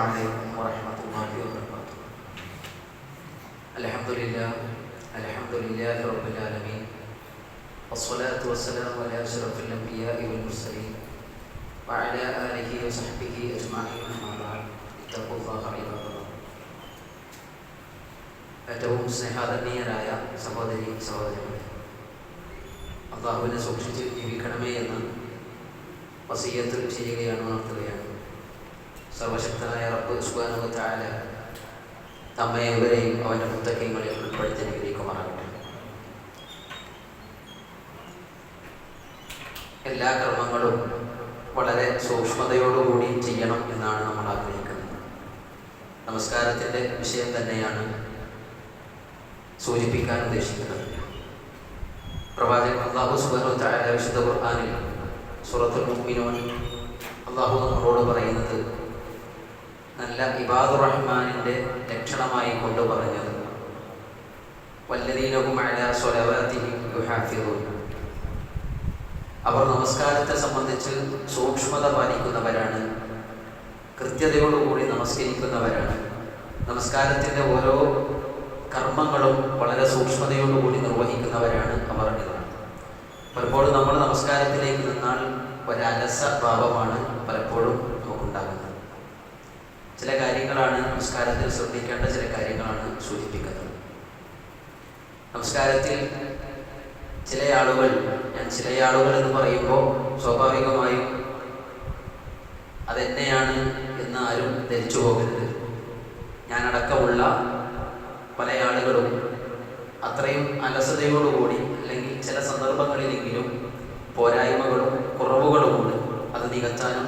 عليكم ورحمة الله وبركاته. الحمد لله رب العالمين، والصلاة والسلام على أشرف الأنبياء والمرسلين وعلى آله وصحبه أجمعين. أما بعد، اتقوا الله عباد الله. ഏറ്റവും സ്നേഹാദരണീയരായ സഹോദരി സഹോദരന്മാരെ, അള്ളാഹുവിനെ സൂക്ഷിച്ച് ജീവിക്കണമേ എന്ന് വസിയ്യത്ത് ചെയ്യുകയാണ്, ഉണർത്തുകയാണ്. സർവശക്തനായ റബ്ബ് സുബ്ഹാനഹു വ തആല നമ്മെ ഇവരെയും അവൻ്റെ മുത്തഖീങ്ങളിൽ ഉൾപ്പെടുത്തി അനുഗ്രഹിക്കുമാറാകട്ടെ. എല്ലാ കർമ്മങ്ങളും വളരെ സൂക്ഷ്മതയോടുകൂടി ചെയ്യണം എന്നാണ് നമ്മൾ ആഗ്രഹിക്കുന്നത്. നമസ്കാരത്തിൻ്റെ വിഷയം തന്നെയാണ് സൂചിപ്പിക്കാൻ ഉദ്ദേശിക്കുന്നത്. പ്രവാചകൻ അല്ലാഹു സുബ്ഹാനഹു വ തആല വിശുദ്ധ ഖുർആനിൽ സൂറത്തുൽ മുഅ്മിനൂൻ അല്ലാഹു നമ്മളോട് പറയുന്നത് നല്ല ഇബാദുർ റഹ്മാനിൻ്റെ ലക്ഷണമായി കൊണ്ട് പറഞ്ഞത് വല്ലദീന ഹും അലാ സ്വലവാതിഹിം യുഹാഫിദൂൻ. അവർ നമസ്കാരത്തെ സംബന്ധിച്ച് സൂക്ഷ്മത പാലിക്കുന്നവരാണ്, കൃത്യതയോടുകൂടി നമസ്കരിക്കുന്നവരാണ്. നമസ്കാരത്തിൻ്റെ ഓരോ കർമ്മങ്ങളും വളരെ സൂക്ഷ്മതയോടുകൂടി നിർവഹിക്കുന്നവരാണ് അവർ എന്നാണ്. പലപ്പോഴും നമ്മൾ നമസ്കാരത്തിലേക്ക് നിന്നാൽ ഒരലസ ഭാവമാണ് പലപ്പോഴും നമുക്കുണ്ടാകുന്നത്. ചില കാര്യങ്ങളാണ് നമസ്കാരത്തിൽ ശ്രദ്ധിക്കേണ്ട ചില കാര്യങ്ങളാണ് സൂചിപ്പിക്കുന്നത്. നമസ്കാരത്തിൽ ചില ആളുകൾ എന്ന് പറയുമ്പോൾ സ്വാഭാവികമായും അതെന്നെയാണ് എന്ന് ആരും ധരിച്ചു പോകരുത്. ഞാനടക്കമുള്ള പല ആളുകളും അത്രയും അലസതയോടുകൂടി അല്ലെങ്കിൽ ചില സന്ദർഭങ്ങളിലെങ്കിലും പോരായ്മകളും കുറവുകളുമുണ്ട്. അത് നികത്താനും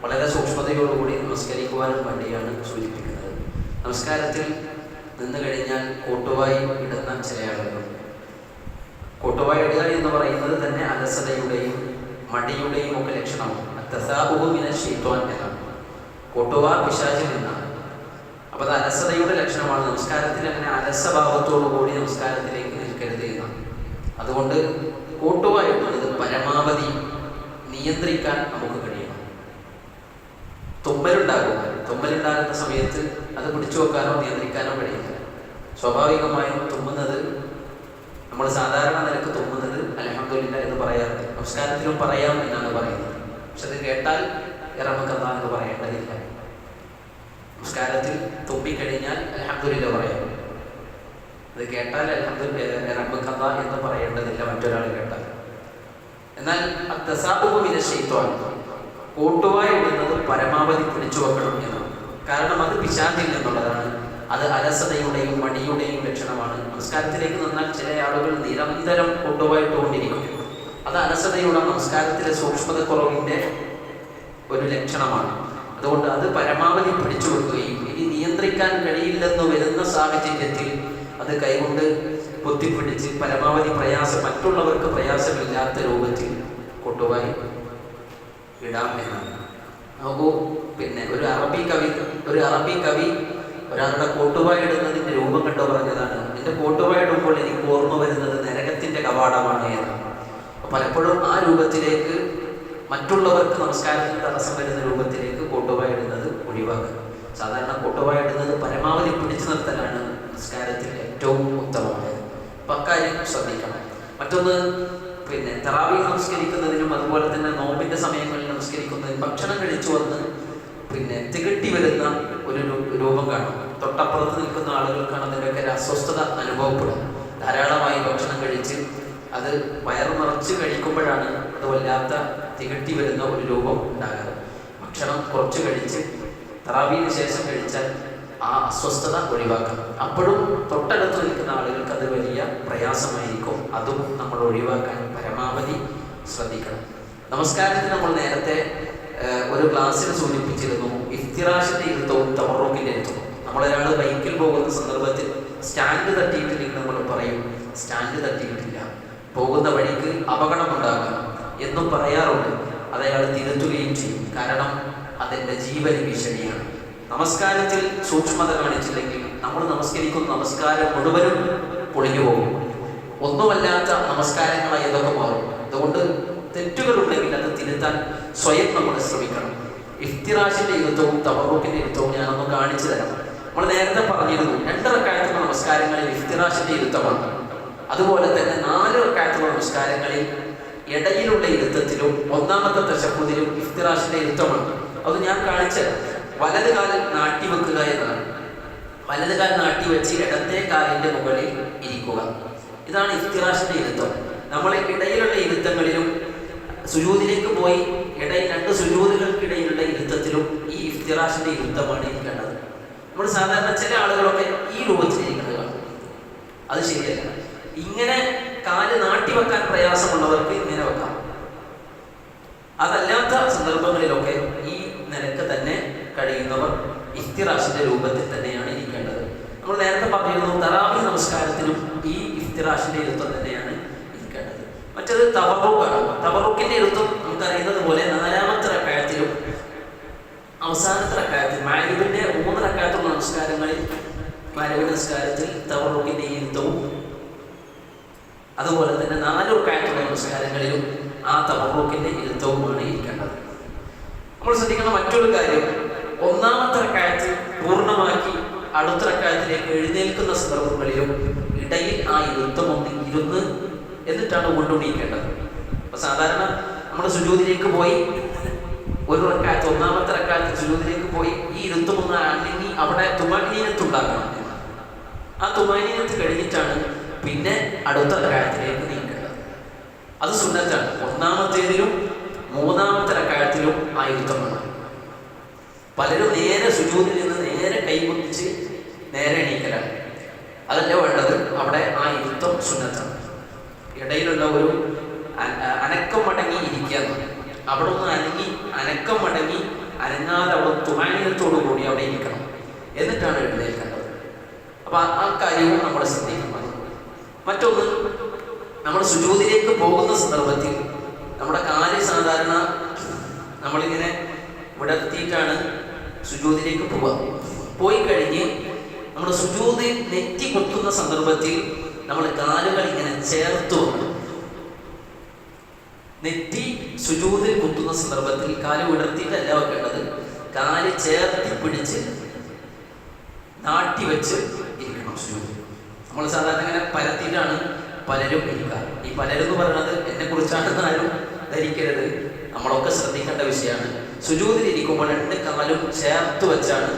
വളരെ സൂക്ഷ്മതയോടുകൂടി നമസ്കരിക്കുവാനും വേണ്ടിയാണ് സൂചിപ്പിക്കുന്നത്. നമസ്കാരത്തിൽ നിന്ന് കഴിഞ്ഞാൽ കോട്ടുവായി ഇടുന്ന ചില ആളുകൾ, കോട്ടുവായി ഇടുക എന്ന് പറയുന്നത് തന്നെ അലസതയുടെയും മടിയുടെയും ഒക്കെ ലക്ഷണമാണ്. എന്നാണ് കോട്ടുവ പിശാചിൽ നിന്നാണ്. അപ്പോൾ അത് അലസതയുടെ ലക്ഷണമാണ്. നമസ്കാരത്തിൽ അങ്ങനെ അലസഭാവത്തോടു കൂടി നമസ്കാരത്തിലേക്ക് നിൽക്കരുത് എന്നാണ്. അതുകൊണ്ട് കോട്ടുവായി ഇടുന്നത് പരമാവധി നിയന്ത്രിക്കാൻ നമുക്ക് കഴിയണം. തുമ്മലുണ്ടാകുന്ന സമയത്ത് അത് പിടിച്ചു വെക്കാനോ നിയന്ത്രിക്കാനോ കഴിയില്ല. സ്വാഭാവികമായും തുമ്മുന്നത് നമ്മൾ സാധാരണ നിലക്ക് തുമ്മുന്നത് അൽഹംദുലില്ലാഹ് എന്ന് പറയാറുണ്ട്. നമസ്കാരത്തിലും പറയാം എന്നാണ് പറയുന്നത്. പക്ഷെ അത് കേട്ടാൽ ഇറമക്കല്ലാഹ് എന്ന് പറയേണ്ടതില്ല. നമസ്കാരത്തിൽ തുമ്മിക്കഴിഞ്ഞാൽ അൽഹംദുലില്ലാഹ് പറയാം. അത് കേട്ടാൽ ഇറമക്കല്ലാഹ് എന്ന് പറയേണ്ടതില്ല മറ്റൊരാൾ കേട്ടാൽ. എന്നാൽ കൂട്ടുവായി ഇടുന്നത് പരമാവധി പിടിച്ചു വെക്കണം എന്നാണ്. കാരണം അത് പിശാചിൽ നിന്നുള്ളതാണ്. അത് അലസതയുടെയും മടിയുടെയും ലക്ഷണമാണ്. നമസ്കാരത്തിലേക്ക് നിന്നാൽ ചില ആളുകൾ നിരന്തരം കൊണ്ടുപോയിട്ടുകൊണ്ടിരിക്കും. അത് അലസതയുടെ നമസ്കാരത്തിലെ സൂക്ഷ്മതക്കുറവിൻ്റെ ഒരു ലക്ഷണമാണ്. അതുകൊണ്ട് അത് പരമാവധി പിടിച്ചു വെക്കുകയും ഇനി നിയന്ത്രിക്കാൻ കഴിയില്ലെന്ന് വരുന്ന സാഹചര്യത്തിൽ അത് കൈകൊണ്ട് പൊത്തിപ്പിടിച്ച് പരമാവധി മറ്റുള്ളവർക്ക് പ്രയാസമില്ലാത്ത രൂപത്തിൽ കൊണ്ടുപോയി ഇടാം എന്നാണ്. നോക്കൂ, പിന്നെ ഒരു അറബി കവി ഒരാളുടെ കോട്ടുവായി ഇടുന്നതിൻ്റെ രൂപം കണ്ടു പറഞ്ഞതാണ്, എൻ്റെ കോട്ടുവായി ഇടുമ്പോൾ എനിക്ക് ഓർമ്മ വരുന്നത് നരകത്തിൻ്റെ കവാടമാണ് എന്നാണ്. പലപ്പോഴും ആ രൂപത്തിലേക്ക് മറ്റുള്ളവർക്ക് നമസ്കാരത്തിന് തടസ്സം വരുന്ന രൂപത്തിലേക്ക് കോട്ടുവായി ഇടുന്നത് ഒഴിവാക്കുക. സാധാരണ കോട്ടുവായി ഇടുന്നത് പരമാവധി പിടിച്ചു നിർത്തലാണ് നമസ്കാരത്തിൽ ഏറ്റവും ഉത്തമമായത്. അപ്പം അക്കാര്യം ശ്രദ്ധിക്കണം. മറ്റൊന്ന്, പിന്നെ തറാവീഹ് നമസ്കരിക്കുന്നതിനും അതുപോലെ തന്നെ നോമ്പിൻ്റെ സമയങ്ങളിൽ നമസ്കരിക്കുന്നതിനും ഭക്ഷണം കഴിച്ചു വന്ന് പിന്നെ തികട്ടി വരുന്ന ഒരു രൂപം കാണും. തൊട്ടപ്പുറത്ത് നിൽക്കുന്ന ആളുകൾക്കാണ് അതിൻ്റെയൊക്കെ ഒരു അസ്വസ്ഥത അനുഭവപ്പെടും. ധാരാളമായി ഭക്ഷണം കഴിച്ച് അത് വയറു നിറച്ച് കഴിക്കുമ്പോഴാണ് അത് വല്ലാത്ത തികട്ടി വരുന്ന ഒരു രൂപം ഉണ്ടാകാറ്. ഭക്ഷണം കുറച്ച് കഴിച്ച് തറാവീഹിന് ശേഷം കഴിച്ചാൽ ആ അസ്വസ്ഥത ഒഴിവാക്കാം. അപ്പോഴും തൊട്ടടുത്ത് നിൽക്കുന്ന ആളുകൾക്ക് അത് വലിയ പ്രയാസമായിരിക്കും. അതും നമ്മൾ ഒഴിവാക്കാൻ പരമാവധി ശ്രദ്ധിക്കണം. നമസ്കാരത്തിന് നമ്മൾ നേരത്തെ ഒരു ക്ലാസ്സിൽ സൂചിപ്പിച്ചിരുന്നു ഇഫ്തിറാഷിൻ്റെ ഇരുത്തവും തവറുക്കിൻ്റെ ഇരുത്തവും. നമ്മളൊരാൾ ബൈക്കിൽ പോകുന്ന സന്ദർഭത്തിൽ സ്റ്റാൻഡ് തട്ടിയിട്ടില്ലെങ്കിൽ നമ്മൾ പറയും സ്റ്റാൻഡ് തട്ടിയിട്ടില്ല, പോകുന്ന വഴിക്ക് അപകടമുണ്ടാകാം എന്നും പറയാറുണ്ട്. അത് അയാൾ തിരുത്തുകയും ചെയ്യും. കാരണം അതിൻ്റെ ജീവന് ഭീഷണിയാണ്. നമസ്കാരത്തിൽ സൂക്ഷ്മത കാണിച്ചില്ലെങ്കിൽ നമ്മൾ നമസ്കരിക്കുന്ന നമസ്കാരം മുഴുവനും പൊളിഞ്ഞു പോകും. ഒന്നുമല്ലാത്ത നമസ്കാരങ്ങളായി ഇതൊക്കെ മാറും. അതുകൊണ്ട് തെറ്റുകളുണ്ടെങ്കിൽ അത് തിരുത്താൻ സ്വയം നമ്മൾ ശ്രമിക്കണം. ഇഫ്തിറാഷിന്റെ ഇരുത്തവും തബറുക്കിന്റെ ഇരുത്തവും ഞാനൊന്ന് കാണിച്ചു തരാം. നമ്മൾ നേരത്തെ പറഞ്ഞിരുന്നു 2 റക്അത്തുള്ള നമസ്കാരങ്ങളിൽ ഇഫ്തിറാഷിന്റെ ഇരുത്തമാണ്. അതുപോലെ തന്നെ 4 റക്അത്തുള്ള നമസ്കാരങ്ങളിൽ ഇടയിലുള്ള ഇരുത്തത്തിലും 1ാമത്തെ തശഹ്ഹുദിലും ഇഫ്തിറാഷിന്റെ ഇരുത്തമാണ്. അത് ഞാൻ കാണിച്ചത് വലത് കാലിൽ നാട്ടി വെക്കുക എന്നതാണ്. വലത് കാൽ നാട്ടി വെച്ച് ഇടത്തെ കാലിന്റെ മുകളിൽ ഇരിക്കുക. ഇതാണ് ഇഫ്തിറാഷിന്റെ ഇരുത്തം. നമ്മളെ ഇടയിലുള്ള ഇരുത്തങ്ങളിലും സുജൂദിലേക്ക് പോയി ഇടയിൽ 2 സുജൂദുകൾക്കിടയിലുള്ള ഇരുത്തത്തിലും ഈ ഇഫ്തിറാഷിന്റെ ഇരുത്തമാണ് ഇരിക്കേണ്ടത്. നമ്മൾ സാധാരണ ചില ആളുകളൊക്കെ ഈ രൂപത്തിലിരിക്കുന്നത് കാണും. അത് ശരിയല്ല. ഇങ്ങനെ കാല് നാട്ടി വെക്കാൻ പ്രയാസമുള്ളവർക്ക് ഇങ്ങനെ വെക്കാം. അതല്ലാത്ത സന്ദർഭങ്ങളിലൊക്കെ ഈ നിലക്ക് തന്നെ കഴിയുന്നവർ ഇഫ്തിറാഷിന്റെ രൂപത്തിൽ തന്നെയാണ് ഇരിക്കേണ്ടത്. നമ്മൾ നേരത്തെ പറഞ്ഞിരുന്നു തറാവീഹ് നമസ്കാരത്തിലും ഈ ഇഫ്തിറാഷിന്റെ ഇരുത്തം തന്നെയാണ് ഇരിക്കേണ്ടത്. മറ്റത് തബറുക്കാണ്. തബറുക്കിന്റെ ഇരുത്തം നമുക്കറിയുന്നത് പോലെ 4ാമത്തെ റക്അത്തിലും അവസാനത്തെ റക്അത്തിൽ മഗ്‌രിബിന്റെ 3 റക്അത്തുള്ള നമസ്കാരങ്ങളിൽ മഗ്‌രിബ് നമസ്കാരത്തിൽ തബറുക്കിന്റെ ഇരുത്തവും അതുപോലെ തന്നെ 4 റക്അത്തുള്ള നമസ്കാരങ്ങളിലും ആ തബറുക്കിന്റെ ഇരുത്തവുമാണ് ഇരിക്കേണ്ടത്. നമ്മൾ ശ്രദ്ധിക്കുന്ന മറ്റൊരു കാര്യം, 1ാമത്തെ റക്അത്ത് പൂർണ്ണമാക്കി അടുത്ത റക്അത്തിലേക്ക് എഴുന്നേൽക്കുന്ന സന്ദർഭങ്ങളിലും ഇടയിൽ ആ ഇരുത്തം ഒന്ന് ഇരുന്ന് എന്നിട്ടാണ് കൊണ്ടുണീക്കേണ്ടത്. അപ്പൊ സാധാരണ നമ്മൾ സുജൂദിലേക്ക് പോയി ഒരു റക്അത്ത് 1ാമത്തെ റക്അത്ത് സുജൂദിലേക്ക് പോയി ഈ ഇരുത്തം ഒന്ന് അനങ്ങി അവിടെ തുമഅനീനത്തുണ്ടാകണം. ആ തുമഅനീനത്ത് കഴിഞ്ഞിട്ടാണ് പിന്നെ അടുത്ത റക്അത്തിലേക്ക് നീക്കേണ്ടത്. അത് സുന്നത്താണ്. 1ാമത്തേതിലും 3ാമത്തെ റക്അത്തിലും ആ ഇരുത്തം വേണം. പലരും നേരെ സുജൂദിൽ നിന്ന് നേരെ കൈകുത്തിച്ച് നേരെ എണീക്കലാണ്. അതല്ല വേണ്ടത്. അവിടെ ആ ഇരുത്തം സുന്നത്താണ്. ഇടയിലുള്ള ഒരു അനക്കം മടങ്ങി ഇരിക്കുക. അവിടെ ഒന്ന് അനക്കം മടങ്ങി അനങ്ങാതെ അവിടെ തുമാനീയത്തോടു കൂടി അവിടെ ഇരിക്കണം. എന്നിട്ടാണ് എഴുന്നേൽക്കേണ്ടത്. അപ്പൊ ആ കാര്യവും നമ്മൾ ശ്രദ്ധിക്കണം. മറ്റൊന്ന്, നമ്മൾ സുജൂദിലേക്ക് പോകുന്ന സന്ദർഭത്തിൽ നമ്മുടെ കാല് സാധാരണ നമ്മളിങ്ങനെ ഇവിടെ എത്തിയിട്ടാണ് സുജൂദിലേക്ക് പോവുക. പോയി കഴിഞ്ഞ് നമ്മുടെ സുജൂദ് നെറ്റി കുത്തുന്ന സന്ദർഭത്തിൽ നമ്മൾ കാലുകൾ ഇങ്ങനെ ചേർത്ത് വെക്കണം. നെറ്റി സുജൂദിൽ കുത്തുന്ന സന്ദർഭത്തിൽ കാല് വിടർത്തിയിട്ടല്ല വെക്കേണ്ടത്. കാല് ചേർത്തി പിടിച്ച് നാട്ടി വെച്ച് ഇരിക്കണം സുജൂദിൽ. നമ്മൾ സാധാരണ ഇങ്ങനെ പരത്തിയിട്ടാണ് പലരും ഇരിക്കുക. ഈ പലരും എന്ന് പറയുന്നത് എന്നെ കുറിച്ചാണെന്ന് ആരും ധരിക്കരുത്. നമ്മളൊക്കെ ശ്രദ്ധിക്കേണ്ട വിഷയമാണ്. സുജൂദിൽ ഇരിക്കുമ്പോൾ 2 കാലും ചേർത്ത് വെച്ചാണ്,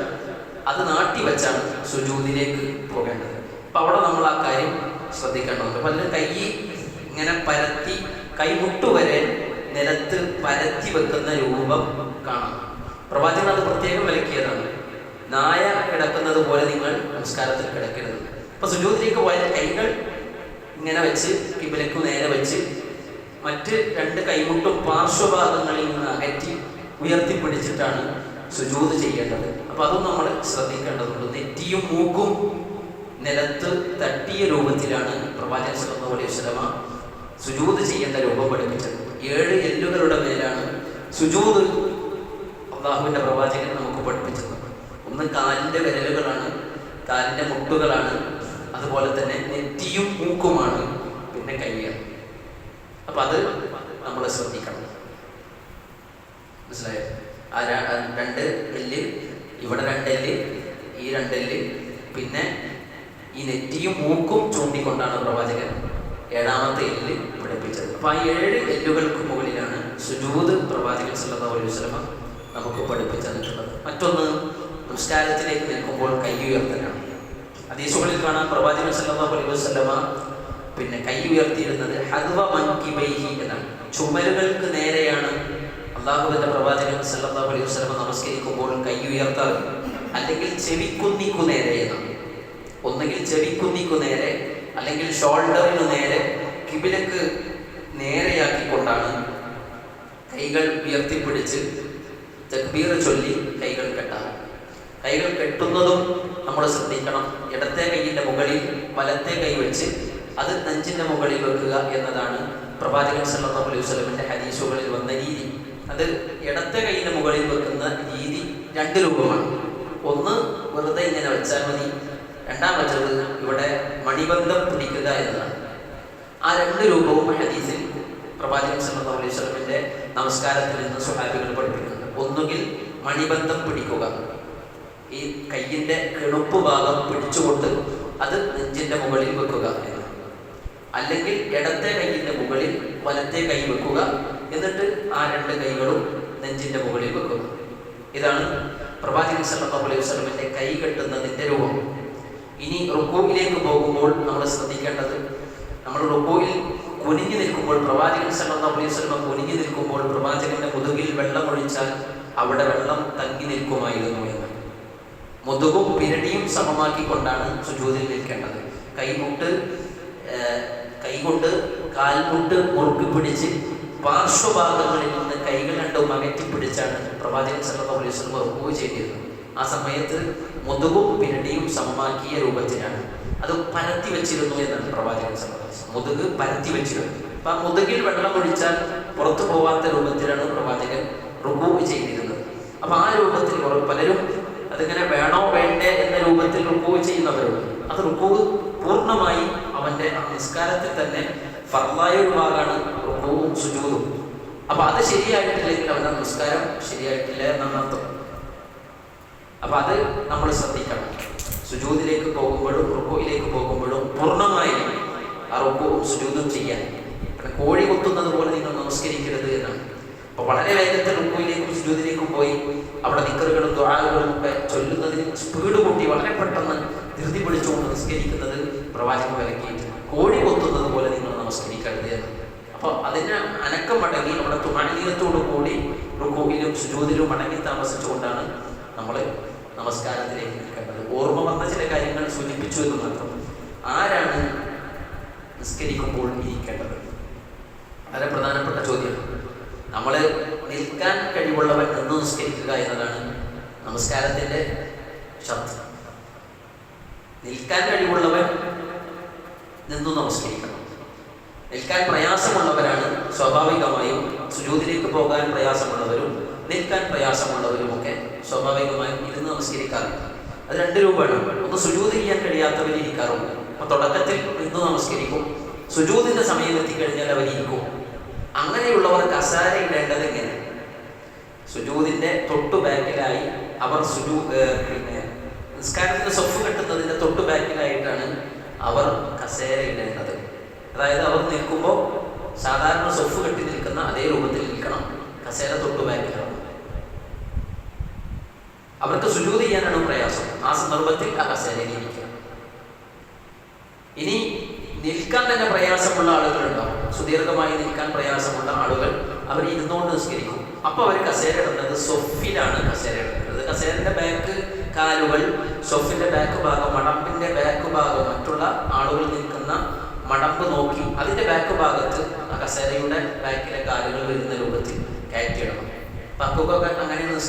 അത് നാട്ടി വെച്ചാണ് സുജൂദിലേക്ക് പോകേണ്ടത്. അപ്പൊ അവിടെ നമ്മൾ ആ കാര്യം ശ്രദ്ധിക്കേണ്ടതുണ്ട്. പലരും കൈ ഇങ്ങനെ പരത്തി കൈമുട്ടുവരെ നിലത്ത് പരത്തി വെക്കുന്ന രൂപം കാണാം. പ്രവാചകൻ അത് പ്രത്യേകം വിലക്കിയതാണ്. നായ കിടക്കുന്നത് പോലെ നിങ്ങൾ നമസ്കാരത്തിൽ കിടക്കരുത്. അപ്പൊ സുജൂദിലേക്ക് പോയാൽ കൈകൾ ഇങ്ങനെ വെച്ച് കിബിലക്ക് നേരെ വെച്ച് മറ്റ് 2 കൈമുട്ടും പാർശ്വഭാഗങ്ങളിൽ നിന്ന് അകറ്റി ഉയർത്തിപ്പിടിച്ചിട്ടാണ് സുജൂദ് ചെയ്യേണ്ടത്. അപ്പൊ അതും നമ്മൾ ശ്രദ്ധിക്കേണ്ടതുണ്ട്. നെറ്റിയും മൂക്കും നിലത്ത് തട്ടിയ രൂപത്തിലാണ് പ്രവാചകൻ സല്ലല്ലാഹു അലൈഹി വസല്ലമ സുജൂദ് ചെയ്യേണ്ട രൂപം പഠിപ്പിച്ചത്. 7 എല്ലുകളുടെ മേലാണ് സുജൂദ് അള്ളാഹുവിന്റെ പ്രവാചകൻ നമുക്ക് പഠിപ്പിച്ചത്. ഒന്ന് കാലിന്റെ വിരലുകളാണ്, കാലിന്റെ മുട്ടുകളാണ്, അതുപോലെ തന്നെ നെറ്റിയും മൂക്കുമാണ്, പിന്നെ കൈയാണ്. അപ്പൊ അത് നമ്മൾ ശ്രദ്ധിക്കണം. മനസ്സിലായോ? ആ 2 എല്ല്, ഇവിടെ 2 എല്ല്, ഈ 2 എല്ല്, പിന്നെ ഈ നെറ്റിയും മൂക്കും ചൂണ്ടിക്കൊണ്ടാണ് പ്രവാചകൻ 7ാമത്തെ എല്ല് പഠിപ്പിച്ചത്. അപ്പൊ ആ 7 എല്ലുകൾക്ക് മുകളിലാണ് സുജൂദ് പ്രവാചകൻ സല്ലല്ലാഹു അലൈഹി വസല്ലമ നമുക്ക് പഠിപ്പിച്ചു തന്നിട്ടുള്ളത്. മറ്റൊന്ന്, നമസ്കാരത്തിലേക്ക് നിൽക്കുമ്പോൾ കൈ ഉയർത്തലാണ്. ഹദീസുകളിൽ കാണാൻ പ്രവാചകൻ സല്ലല്ലാഹു അലൈഹി വസല്ലമ പിന്നെ കൈ ഉയർത്തിയിരുന്നത് ഹദ്വ മൻകിബൈഹി എന്നാണ്. ചുമലുകൾക്ക് നേരെയാണ് അള്ളാഹുവിന്റെ പ്രവാചകൻ സല്ലല്ലാഹു അലൈഹി വസല്ലമ നമസ്കരിക്കുമ്പോൾ കൈ ഉയർത്താറ്. അല്ലെങ്കിൽ ചെവിക്കുന്നിക്കു നേരെ എന്നാണ്. ഒന്നുകിൽ ചെവിക്കുന്നിക്കു നേരെ, അല്ലെങ്കിൽ ഷോൾഡറിനു നേരെ, കിബിലക്ക് നേരെയാക്കിക്കൊണ്ടാണ് കൈകൾ ഉയർത്തിപ്പിടിച്ച് തക്ബീർ ചൊല്ലി കൈകൾ കെട്ടാറ്. കൈകൾ കെട്ടുന്നതും നമ്മൾ ശ്രദ്ധിക്കണം. ഇടത്തെ കൈയിന്റെ മുകളിൽ വലത്തെ കൈ വെച്ച് അത് നെഞ്ചിന്റെ മുകളിൽ വെക്കുക എന്നതാണ് പ്രവാചകൻ സല്ലല്ലാഹു അലൈഹി വസല്ലമയുടെ ഹദീസുകളിൽ വന്ന രീതി. അത് ഇടത്തെ കൈയിന്റെ മുകളിൽ വെക്കുന്ന രീതി 2 രൂപമാണ്. ഒന്ന് വെറുതെ ഇങ്ങനെ വെച്ചാൽ മതി. രണ്ടാമത്തത് ഇവിടെ മണിബന്ധം പിടിക്കുക എന്നതാണ്. ആ 2 രൂപവും ഹദീസിൽ പ്രവാചകൻ സല്ലല്ലാഹു അലൈഹി വസല്ലമയുടെ നമസ്കാരത്തിൽ നിന്ന് സ്വഹാബികൾ പഠിപ്പിക്കുന്നുണ്ട്. ഒന്നുകിൽ മണിബന്ധം പിടിക്കുക. ഈ കയ്യിൻ്റെ കിണുപ്പ് ഭാഗം പിടിച്ചുകൊണ്ട് അത് നെഞ്ചിൻ്റെ മുകളിൽ വെക്കുക എന്ന്. അല്ലെങ്കിൽ ഇടത്തെ കൈയിൻ്റെ മുകളിൽ വലത്തെ കൈ വെക്കുക, എന്നിട്ട് ആ രണ്ട് കൈകളും നെഞ്ചിൻ്റെ മുകളിൽ വെക്കുക. ഇതാണ് പ്രവാചകൻ സല്ലല്ലാഹു അലൈഹി വസല്ലമയുടെ കൈ കെട്ടുന്നതിൻ്റെ രൂപം. ഇനി റുക്കൂഇലേക്ക് പോകുമ്പോൾ നമ്മൾ ശ്രദ്ധിക്കേണ്ടത്, നമ്മൾ റുക്കൂഇൽ കുനിഞ്ഞു നിൽക്കുമ്പോൾ, പ്രവാചകൻ സല്ലല്ലാഹു അലൈഹി വസല്ലം കുനിഞ്ഞു നിൽക്കുമ്പോൾ പ്രവാചകന്റെ മുതുകിൽ വെള്ളം ഒഴിച്ചാൽ അവിടെ വെള്ളം തങ്ങി നിൽക്കുമായിരുന്നു എന്ന്. മുതുകും പിരടിയും സമമാക്കിക്കൊണ്ടാണ് സുജൂദിൽ നിൽക്കേണ്ടത്. കൈകൊണ്ട് കാൽമുട്ട് മുറുക്കി പിടിച്ച് പാർശ്വഭാഗങ്ങളിൽ നിന്ന് കൈകൾ രണ്ടും അകറ്റി പിടിച്ചാണ് പ്രവാചകൻ സല്ലല്ലാഹു അലൈഹി വസല്ലം റുക്കൂ ചെയ്തിരുന്നത്. ആ സമയത്ത് മുതുകും പിരടിയും സമമാക്കിയ രൂപത്തിലാണ്. അത് പരത്തി വെച്ചിരുന്നു എന്നാണ് പ്രവാചകൻ സല്ലല്ലാഹു അലൈഹി വസല്ലം. മുതുക് പരത്തി വെച്ചിരുന്നു. അപ്പൊ ആ മുതുകിൽ വെള്ളം ഒഴിച്ചാൽ പുറത്തു പോവാത്ത രൂപത്തിലാണ് പ്രവാചകൻ റുക്കൂ ചെയ്തിരുന്നത്. അപ്പൊ ആ രൂപത്തിൽ പലരും അതിങ്ങനെ വേണോ വേണ്ടേ എന്ന രൂപത്തിൽ റുക്കൂ ചെയ്യുന്നവരുണ്ട്. അത് റുക്കൂ പൂർണ്ണമായി അവന്റെ നിസ്കാരത്തിൽ തന്നെ ഫർളായ ഒരു ഭാഗമാണ് റുക്കൂവും സുജൂദും. അപ്പൊ അത് ശരിയായിട്ടില്ലെങ്കിൽ അവന്റെ നിസ്കാരം ശരിയായിട്ടില്ല എന്നാണ് അർത്ഥം. അപ്പൊ അത് നമ്മൾ ശ്രദ്ധിക്കണം. സുജൂദിലേക്ക് പോകുമ്പോഴും റുക്കൂയിലേക്ക് പോകുമ്പോഴും പൂർണ്ണമായി ആ റുക്കൂവും സുജൂദും ചെയ്യാൻ. കോഴി കൊത്തുന്നത് പോലെ നിങ്ങൾ നമസ്കരിക്കരുത് എന്നാണ്. അപ്പൊ വളരെ വേഗത്തിൽ റുക്കൂയിലേക്കും സുജൂദിലേക്കും പോയി അവിടെ ദിക്റുകളും ദുആകളും ഒക്കെ ചൊല്ലുന്നതിന് സ്പീഡ് കൂട്ടി വളരെ പെട്ടെന്ന് ധൃതി പിടിച്ചുകൊണ്ട് നിസ്കരിക്കുന്നത് പ്രവാചകൻ വിലക്കിയിട്ട്, കോഴി കൊത്തുന്നത് പോലെ നിങ്ങൾ നമസ്കരിക്കരുത് എന്ന്. അപ്പോൾ അതിന് അനക്കം മടങ്ങി നമ്മുടെ തുമഅനീനത്തോടു കൂടി റുക്കൂയിലും സുജൂദിലും അടങ്ങി താമസിച്ചുകൊണ്ടാണ് നമ്മൾ നമസ്കാരത്തിലേക്ക് നിൽക്കേണ്ടത്. ഓർമ്മ വന്ന ചില കാര്യങ്ങൾ സൂചിപ്പിച്ചു എന്ന് മാത്രം. ആരാണ് നിസ്കരിക്കുമ്പോൾ ഇരിക്കേണ്ടത്? വളരെ പ്രധാനപ്പെട്ട ചോദ്യം. നമ്മൾ നിൽക്കാൻ കഴിവുള്ളവൻ നിന്ന് നിസ്കരിക്കുക എന്നതാണ് നമസ്കാരത്തിൻ്റെ ശബ്ദം. നിൽക്കാൻ കഴിവുള്ളവൻ നിന്നു നമസ്കരിക്കണം. നിൽക്കാൻ പ്രയാസമുള്ളവരാണ് സ്വാഭാവികമായും സുജൂദിലേക്ക് പോകാൻ പ്രയാസമുള്ളവരും നിൽക്കാൻ പ്രയാസമുള്ളവരുമൊക്കെ സ്വാഭാവികമായും ഇരുന്ന് നമസ്കരിക്കാറുണ്ട്. അത് രണ്ട് രൂപമാണ്. ഒന്ന് സുജൂദ് ചെയ്യാൻ കഴിയാത്തവർ ഇരിക്കാറുണ്ട്. അപ്പൊ തുടക്കത്തിൽ നിന്ന് നമസ്കരിക്കും, സുജൂദിന്റെ സമയം എത്തിക്കഴിഞ്ഞാൽ അവർ ഇരിക്കും. അങ്ങനെയുള്ളവർ കസാര ഇടേണ്ടത് എങ്ങനെ? സുജൂദിന്റെ തൊട്ടു ബാക്കിലായി അവർ നിസ്കാരത്തിന്റെ സൊഫ് കെട്ടുന്നതിന്റെ തൊട്ടു ബാക്കിലായിട്ടാണ് അവർ കസേര ഇടേണ്ടത്. അതായത് അവർ നിൽക്കുമ്പോൾ സാധാരണ സൊഫ് കെട്ടി നിൽക്കുന്ന അതേ രൂപത്തിൽ നിൽക്കണം. കസേര തൊട്ടു ബാക്കിലാണ്. അവർക്ക് സുജൂദ് ചെയ്യാനാണ് പ്രയാസം. ആ സന്ദർഭത്തിൽ ആ കസേരയിൽ ഇരിക്കുക. ഇനി നിൽക്കാൻ തന്നെ പ്രയാസമുള്ള ആളുകളുണ്ടാവും. സുദീർഘമായി നിൽക്കാൻ പ്രയാസമുള്ള ആളുകൾ അവർ ഇരുന്നുകൊണ്ട് നിസ്കരിക്കും. അപ്പൊ അവർ കസേര ഇടുന്നത് സൊഫിലാണ് കസേര ഇടുന്നത്. കസേരന്റെ ബാക്ക് കാലുകൾ, സൊഫിന്റെ ബാക്ക് ഭാഗം, മടമ്പിന്റെ ബാക്ക് ഭാഗം, മറ്റുള്ള ആളുകൾ നിൽക്കുന്ന മടമ്പ് നോക്കി അതിന്റെ ബാക്ക് ഭാഗത്ത് ആ കസേരയുടെ ബാക്കിലെ കാലുകൾ വരുന്ന രൂപത്തിൽ കയറ്റിയിടണം. പക്കൊക്കെ അങ്ങനെയാണ്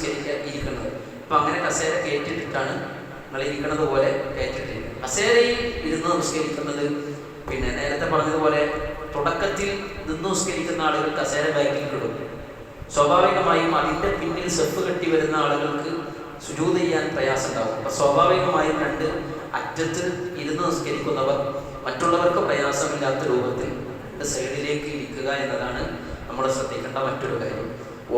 ഇരിക്കുന്നത്. അപ്പൊ അങ്ങനെ കസേര കയറ്റിയിട്ടാണ് നിങ്ങൾ ഇരിക്കുന്നത് പോലെ കയറ്റിയിട്ടിരിക്കുന്നത്. കസേരയിൽ ഇരുന്ന് നമസ്കരിക്കുന്നത് പിന്നെ നേരത്തെ പറഞ്ഞതുപോലെ തുടക്കത്തിൽ നിന്ന് നിസ്കരിക്കുന്ന ആളുകൾ കസേര ബാക്കിൽ കിടും. സ്വാഭാവികമായും അതിൻ്റെ പിന്നിൽ സെഫ് കെട്ടി വരുന്ന ആളുകൾക്ക് സുജൂദ് ചെയ്യാൻ പ്രയാസം ഉണ്ടാവും. അപ്പൊ സ്വാഭാവികമായും രണ്ട് അറ്റത്ത് ഇരുന്ന് നിസ്കരിക്കുന്നവർ മറ്റുള്ളവർക്ക് പ്രയാസമില്ലാത്ത രൂപത്തിൽ രണ്ട് സൈഡിലേക്ക് ഇരിക്കുക എന്നതാണ് നമ്മൾ ശ്രദ്ധിക്കേണ്ട മറ്റൊരു കാര്യം.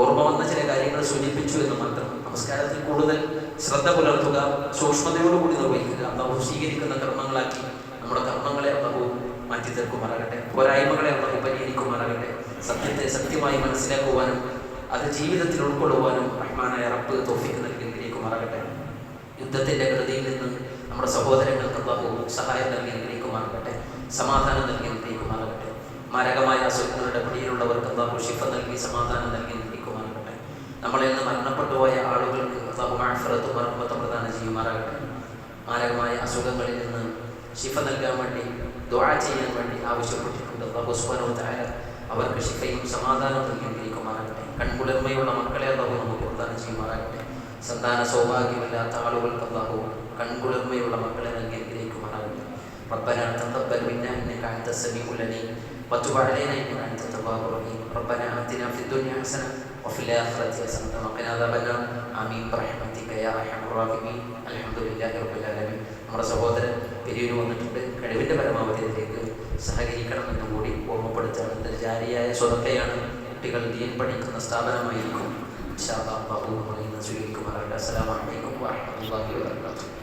ഓർമ്മ വന്ന ചില കാര്യങ്ങൾ സൂചിപ്പിച്ചു എന്ന് മാത്രം. നമസ്കാരത്തിൽ കൂടുതൽ ശ്രദ്ധ പുലർത്തുക, സൂക്ഷ്മതയോടുകൂടി നിർവഹിക്കുക. അള്ളാഹു സ്വീകരിക്കുന്ന കർമ്മങ്ങളാക്കി നമ്മുടെ കർമ്മങ്ങളെ അള്ളാഹു മാറ്റി തീർക്കുമാറാകട്ടെ. പോരായ്മകളെ അള്ളാഹു പരിഹരിക്കുമാറാകട്ടെ. സത്യത്തെ സത്യമായി മനസ്സിലാക്കുവാനും അത് ജീവിതത്തിൽ ഉൾക്കൊള്ളുവാനും റഹ്മാനായ റബ്ബ് തൗഫീഖ് നൽകി അനുഗ്രഹിക്കുമാറാകട്ടെ. യുദ്ധത്തിന്റെ കൃതിയിൽ നിന്ന് നമ്മുടെ സഹോദരങ്ങൾക്ക് അള്ളാഹു സഹായം നൽകി അനുഗ്രഹിക്കുമാറാകട്ടെ. സമാധാനം നൽകി അനുഗ്രഹിക്കുമാറാകട്ടെ. മാരകമായ അസുഖങ്ങളുടെ പിടിയിലുള്ളവർക്ക് അള്ളാഹു ശിഫ നൽകി സമാധാനം നൽകി അനുഗ്രഹിക്കുമാറാകട്ടെ. നമ്മളിൽ നിന്ന് മരണപ്പെട്ടുപോയ ആളുകൾക്ക് അള്ളാഹു മഅ്ഫിറത്തും റഹ്മത്തും പ്രദാനം ചെയ്യുമാറാകട്ടെ. മാരകമായ അസുഖങ്ങളിൽ നിന്ന് ശിഫ നൽകാൻ വേണ്ടി ദുആ ചെയ്യാൻ വേണ്ടി ആവശ്യപ്പെട്ടിട്ടുണ്ട്. അല്ലാഹു സുബ്ഹാനഹു വ തആല അവർക്ക് ശിഫയും സമാധാനവും നൽകി അനുഗ്രഹിക്കുമാറാകട്ടെ. കൺകുളിർമയുള്ള മക്കളെ അല്ലാഹു നമുക്ക് പ്രദാനം ചെയ്യുമാറാകട്ടെ. സന്താന സൗഭാഗ്യമില്ലാത്ത ആളുകൾക്ക് അല്ലാഹു കൺകുളിർമയുള്ള മക്കളെ നൽകി അനുഗ്രഹിക്കുമാറാകട്ടെ. ربنا تقبل منا انك انت السميع العليم وتب علينا انك انت التواب الرحيم. ربنا آتنا في الدنيا حسنة وفي الآخرة حسنة وقنا عذاب النار. آمين برحمتك يا أرحم الراحمين. الحمد لله رب العالمين. നമ്മുടെ സഹോദരൻ പെരിയൂർ വന്നിട്ടുണ്ട്. കഴിവിൻ്റെ പരമാവധി അതിലേക്ക് സഹകരിക്കണമെന്നും കൂടി ഓർമ്മപ്പെടുത്തുകയാണ്. ഇതൊരു ജാരിയായ സ്വതക്കയാണ്. കുട്ടികൾ ദീൻ പഠിക്കുന്ന സ്ഥാപനമായിരിക്കും. ഇൻഷാ അല്ലാഹ് സ്വീകരിക്കും. അസ്സലാമു അലൈക്കും വറഹ്മത്തുള്ളാഹി വബറകാതുഹു.